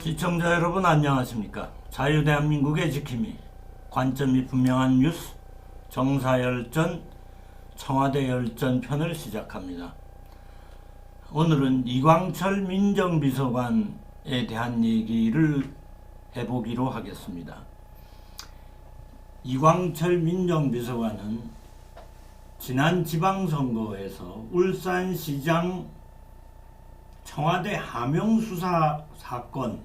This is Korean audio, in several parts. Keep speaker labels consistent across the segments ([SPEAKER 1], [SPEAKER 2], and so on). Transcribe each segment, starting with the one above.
[SPEAKER 1] 시청자 여러분 안녕하십니까. 자유대한민국의 지킴이, 관점이 분명한 뉴스, 정사열전, 청와대열전 편을 시작합니다. 오늘은 이광철 민정비서관에 대한 얘기를 해보기로 하겠습니다. 이광철 민정비서관은 지난 지방선거에서 울산시장 청와대 하명수사 사건과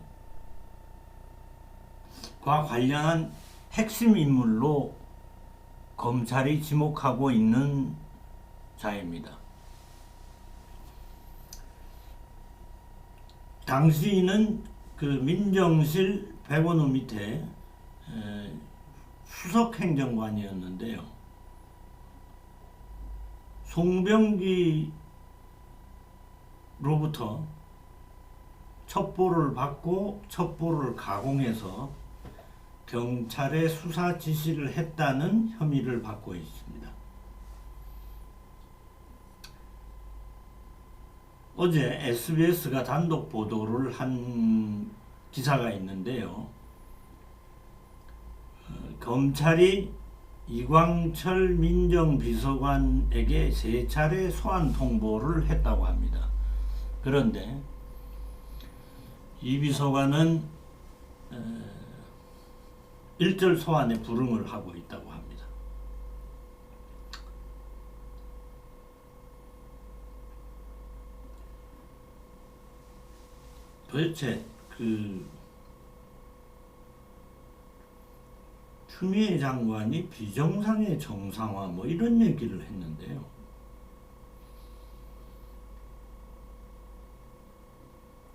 [SPEAKER 1] 관련한 핵심 인물로 검찰이 지목하고 있는 자입니다. 당시는 그 민정실 백원우 밑에 수석행정관이었는데요. 송병기로부터 첩보를 받고 첩보를 가공해서 경찰에 수사 지시를 했다는 혐의를 받고 있습니다. 어제 SBS가 단독 보도를 한 기사가 있는데요. 검찰이 이광철 민정비서관에게 3차례 소환 통보를 했다고 합니다. 그런데 이 비서관은 일절 소환에 불응을 하고 있다고 합니다. 도대체 추미애 장관이 비정상의 정상화 뭐 이런 얘기를 했는데요.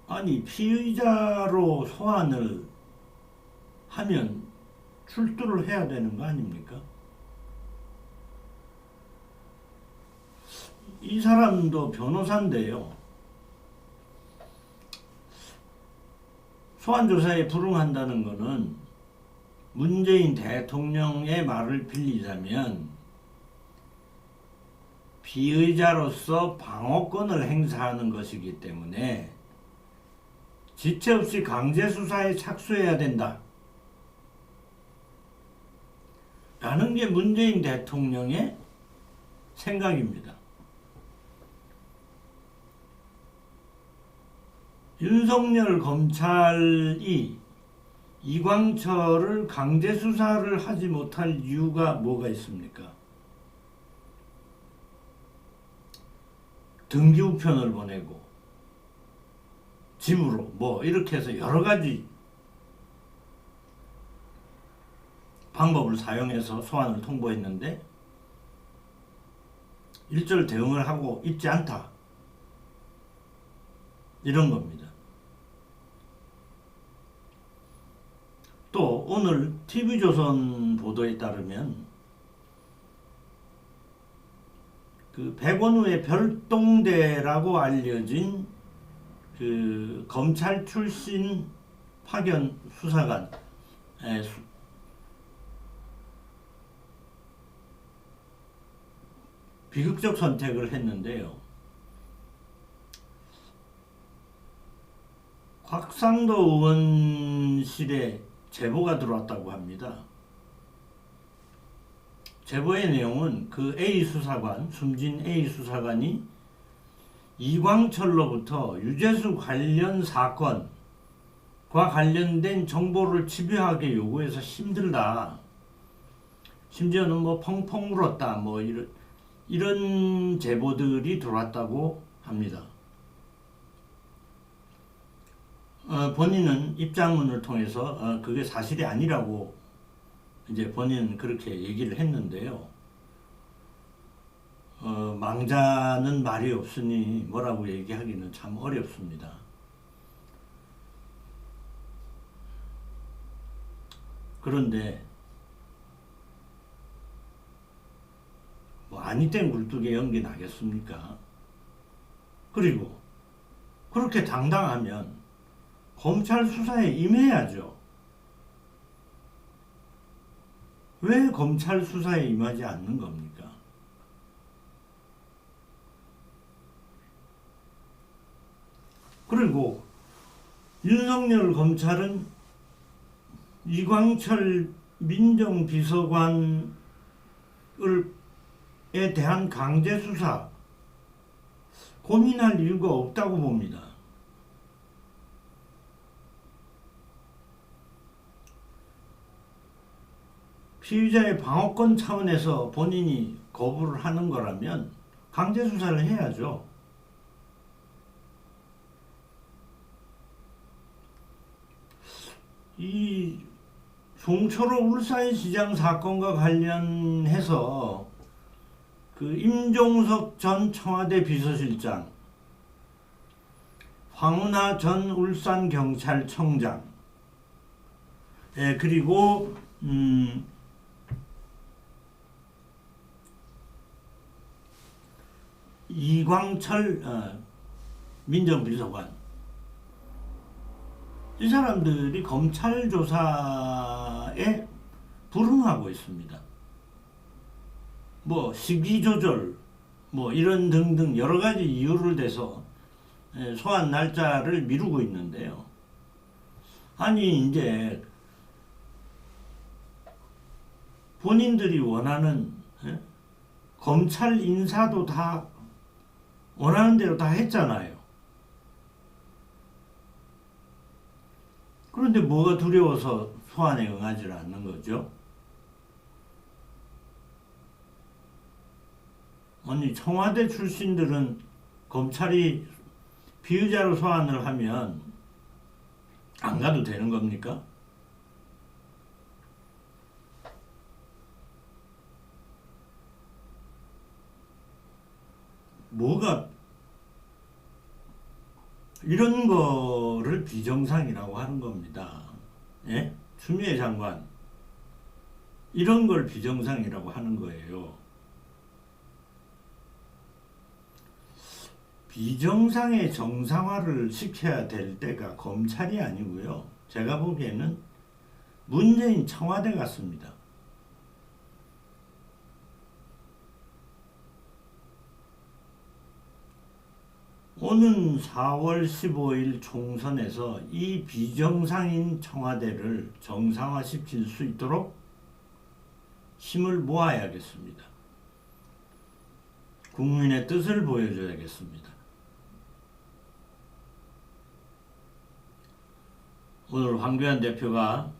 [SPEAKER 1] 아니, 피의자로 소환을 하면 출두를 해야 되는 거 아닙니까? 이 사람도 변호사인데요. 소환조사에 불응한다는 것은 문재인 대통령의 말을 빌리자면 피의자로서 방어권을 행사하는 것이기 때문에 지체 없이 강제 수사에 착수해야 된다 라는 게 문재인 대통령의 생각입니다. 윤석열 검찰이 이광철을 강제 수사를 하지 못할 이유가 뭐가 있습니까? 등기 우편을 보내고 집으로 뭐 이렇게 해서 여러 가지 방법을 사용해서 소환을 통보했는데 일절 대응을 하고 있지 않다, 이런 겁니다. 또 오늘 TV조선 보도에 따르면 그 백원우의 별동대라고 알려진 그 검찰 출신 파견 수사관 비극적 선택을 했는데요. 곽상도 의원실에 제보가 들어왔다고 합니다. 제보의 내용은 그 A 수사관, 숨진 A 수사관이 이광철로부터 유재수 관련 사건과 관련된 정보를 집요하게 요구해서 힘들다, 심지어는 뭐 펑펑 울었다, 뭐 이런 제보들이 들어왔다고 합니다. 본인은 입장문을 통해서 그게 사실이 아니라고 이제 본인은 그렇게 얘기를 했는데요. 망자는 말이 없으니 뭐라고 얘기하기는 참 어렵습니다. 그런데 뭐 아니 땐 굴뚝에 연기 나겠습니까? 그리고 그렇게 당당하면 검찰 수사에 임해야죠. 왜 검찰 수사에 임하지 않는 겁니까? 그리고 윤석열 검찰은 이광철 민정비서관에 대한 강제 수사 고민할 이유가 없다고 봅니다. 피의자의 방어권 차원에서 본인이 거부를 하는 거라면 강제 수사를 해야죠. 이 송철호 울산시장 사건과 관련해서 그 임종석 전 청와대 비서실장, 황운하 전 울산경찰청장, 그리고 이광철 민정비서관, 이 사람들이 검찰 조사에 불응하고 있습니다. 뭐 시기 조절, 뭐 이런 등등 여러 가지 이유를 대서 소환 날짜를 미루고 있는데요. 아니 이제 본인들이 원하는 검찰 인사도 다 원하는 대로 다 했잖아요. 그런데 뭐가 두려워서 소환에 응하지 않는 거죠? 아니 청와대 출신들은 검찰이 피의자로 소환을 하면 안 가도 되는 겁니까? 뭐가 이런 거를 비정상이라고 하는 겁니다. 예? 추미애 장관 이런 걸 비정상이라고 하는 거예요. 비정상의 정상화를 시켜야 될 때가 검찰이 아니고요. 제가 보기에는 문재인 청와대 같습니다. 오는 4월 15일 총선에서 이 비정상인 청와대를 정상화시킬 수 있도록 힘을 모아야겠습니다. 국민의 뜻을 보여줘야겠습니다. 오늘 황교안 대표가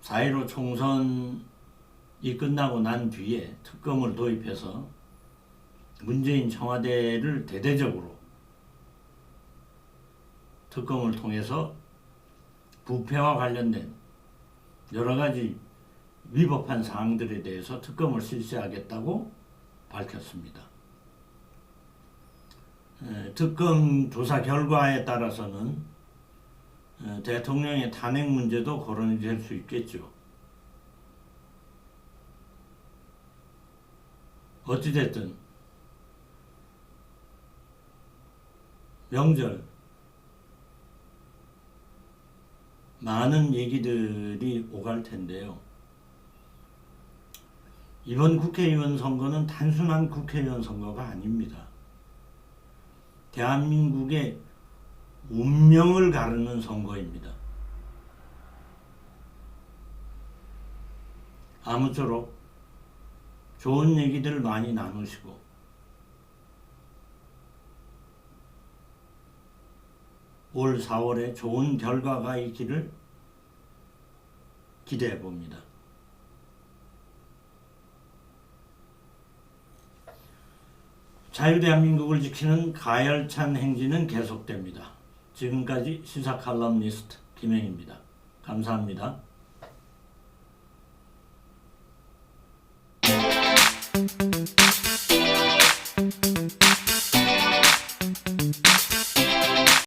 [SPEAKER 1] 4.15 총선이 끝나고 난 뒤에 특검을 도입해서 문재인 청와대를 대대적으로 특검을 통해서 부패와 관련된 여러 가지 위법한 사항들에 대해서 특검을 실시하겠다고 밝혔습니다. 특검 조사 결과에 따라서는 대통령의 탄핵 문제도 거론이 될 수 있겠죠. 어찌됐든 명절 많은 얘기들이 오갈 텐데요. 이번 국회의원 선거는 단순한 국회의원 선거가 아닙니다. 대한민국의 운명을 가르는 선거입니다. 아무쪼록 좋은 얘기들 많이 나누시고 올 4월에 좋은 결과가 있기를 기대해 봅니다. 자유대한민국을 지키는 가열찬 행진은 계속됩니다. 지금까지 시사칼럼니스트 김행입니다. 감사합니다.